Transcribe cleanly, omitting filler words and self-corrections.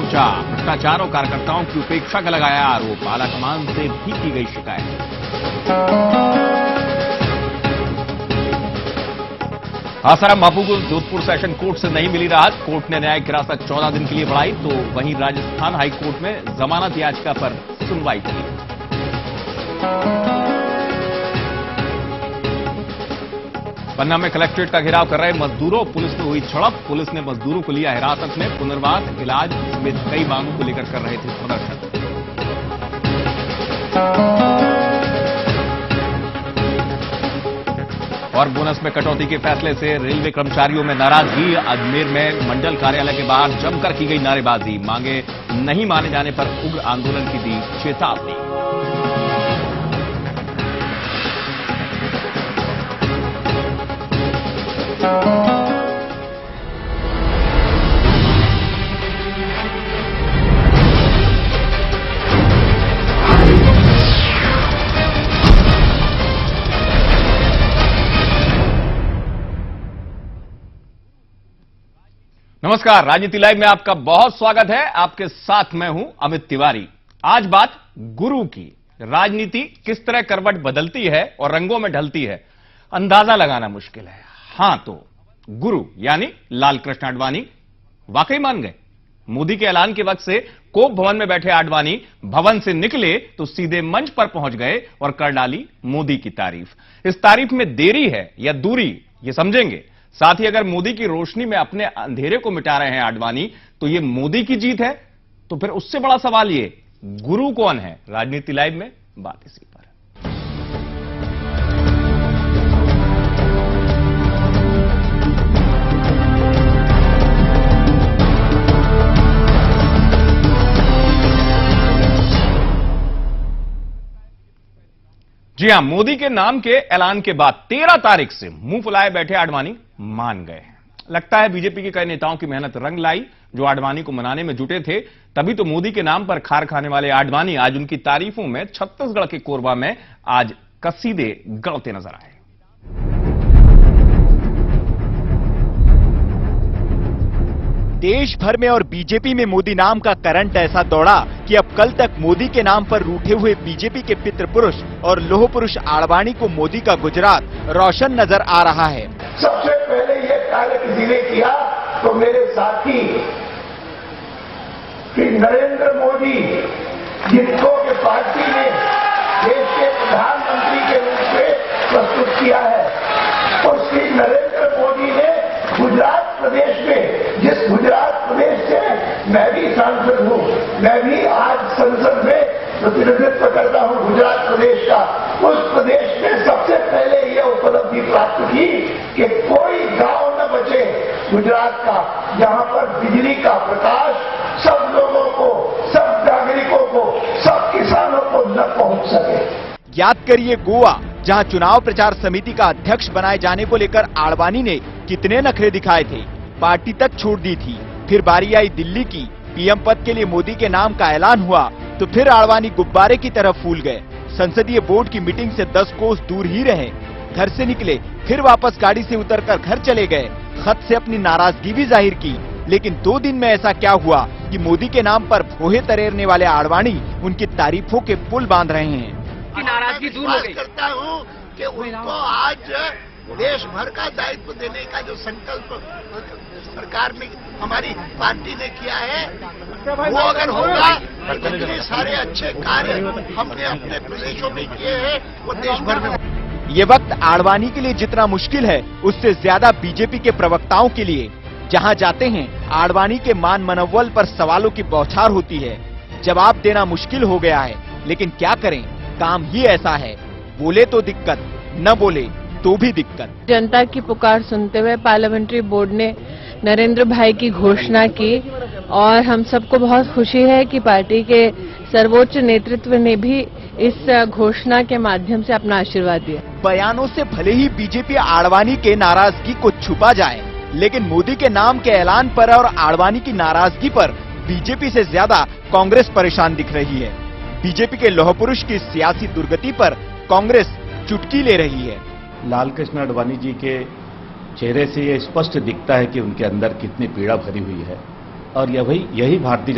कब्जा, भ्रष्टाचार और कार्यकर्ताओं की उपेक्षा का लगाया आरोप। आलाकमान से भी की गई शिकायत। आसाराम बापू को जोधपुर सेशन कोर्ट से नहीं मिली राहत। कोर्ट ने न्यायिक हिरासत 14 दिन के लिए बढ़ाई, तो वहीं राजस्थान हाई कोर्ट में जमानत याचिका पर सुनवाई की। पन्ना में कलेक्ट्रेट का घेराव कर रहे मजदूरों, पुलिस में हुई झड़प। पुलिस ने मजदूरों को लिया हिरासत में। पुनर्वास, इलाज समेत कई मांगों को लेकर कर रहे थे प्रदर्शन। और बोनस में कटौती के फैसले से रेलवे कर्मचारियों में नाराजगी। अजमेर में मंडल कार्यालय के बाहर जमकर की गई नारेबाजी। मांगे नहीं माने जाने पर उग्र आंदोलन की दी चेतावनी। नमस्कार, राजनीति लाइव में आपका बहुत स्वागत है। आपके साथ मैं हूं अमित तिवारी। आज बात गुरु की। राजनीति किस तरह करवट बदलती है और रंगों में ढलती है, अंदाजा लगाना मुश्किल है। हां, तो गुरु यानी लाल कृष्ण आडवाणी वाकई मान गए। मोदी के ऐलान के वक्त से कोप भवन में बैठे आडवाणी भवन से निकले तो सीधे मंच पर पहुंच गए और कर डाली मोदी की तारीफ। इस तारीफ में देरी है या दूरी, ये समझेंगे। साथ ही अगर मोदी की रोशनी में अपने अंधेरे को मिटा रहे हैं आडवाणी, तो ये मोदी की जीत है। तो फिर उससे बड़ा सवाल ये, गुरु कौन है? राजनीति लाइव में बात इसी पर। जी हां, मोदी के नाम के ऐलान के बाद 13 तारीख से मुंह फुलाए बैठे आडवाणी मान गए हैं। लगता है बीजेपी के कई नेताओं की मेहनत रंग लाई, जो आडवाणी को मनाने में जुटे थे। तभी तो मोदी के नाम पर खार खाने वाले आडवाणी आज उनकी तारीफों में छत्तीसगढ़ के कोरबा में आज कसीदे गढ़ते नजर आए। देश भर में और बीजेपी में मोदी नाम का करंट ऐसा दौड़ा कि अब कल तक मोदी के नाम पर रूठे हुए बीजेपी के पितृ पुरुष और लोह पुरुष आडवाणी को मोदी का गुजरात रोशन नजर आ रहा है। सबसे पहले ये कार्य किसी ने किया तो मेरे साथी कि नरेंद्र मोदी, जिनको के पार्टी ने देश के प्रधानमंत्री के रूप में प्रस्तुत किया है, और श्री नरेंद्र मोदी ने गुजरात प्रदेश में, जिस गुजरात प्रदेश से मैं भी सांसद हूं, मैं भी आज संसद में प्रतिनिधित्व करता हूं गुजरात प्रदेश का, उस प्रदेश में सबसे पहले यह उपलब्धि प्राप्त की कि कोई गांव न बचे गुजरात का जहां पर बिजली का प्रकाश सब लोगों को, सब नागरिकों को, सब किसानों को न पहुंच सके। याद करिए गोवा, जहां चुनाव प्रचार समिति का अध्यक्ष बनाए जाने को लेकर आडवाणी ने कितने नखरे दिखाए थे, पार्टी तक छोड़ दी थी। फिर बारी आई दिल्ली की, पीएम पद के लिए मोदी के नाम का ऐलान हुआ तो फिर आडवाणी गुब्बारे की तरह फूल गए। संसदीय बोर्ड की मीटिंग से 10 कोस दूर ही रहे, घर से निकले, फिर वापस गाड़ी से उतरकर घर चले गए। खत से अपनी नाराजगी भी जाहिर की, लेकिन 2 दिन में ऐसा क्या हुआ कि मोदी के नाम पर भोहे तरेरने वाले आडवाणी उनकी तारीफों के पुल बांध रहे हैं। नाराजगी दूर हो गई। करता हूं कि उनको आज देश भर का दायित्व देने का जो संकल्प सरकार ने, हमारी पार्टी ने किया है, वो अगर होगा, इतने सारे अच्छे कार्य हमने अपने प्रदेशों में किए हैं, वो देश भर में। ये वक्त आडवाणी के लिए जितना मुश्किल है, उससे ज्यादा बीजेपी के प्रवक्ताओं के लिए। जहां जाते हैं, आडवाणी के मान मनोबल पर सवालों की बौछार होती है। जवाब देना मुश्किल हो गया है, लेकिन क्या करें, काम ही ऐसा है। बोले तो दिक्कत, न बोले तो भी दिक्कत। जनता की पुकार सुनते हुए पार्लियामेंट्री बोर्ड ने नरेंद्र भाई की घोषणा की और हम सबको बहुत खुशी है कि पार्टी के सर्वोच्च नेतृत्व ने भी इस घोषणा के माध्यम से अपना आशीर्वाद दिया। बयानों से भले ही बीजेपी आडवाणी के नाराजगी को छुपा जाए, लेकिन मोदी के नाम के ऐलान पर और आडवाणी की नाराजगी पर बीजेपी से ज्यादा कांग्रेस परेशान दिख रही है। बीजेपी के लौह पुरुष की सियासी दुर्गति पर कांग्रेस चुटकी ले रही है। लाल कृष्ण आडवाणी जी के चेहरे से ये स्पष्ट दिखता है कि उनके अंदर कितनी पीड़ा भरी हुई है और यही भारतीय जनता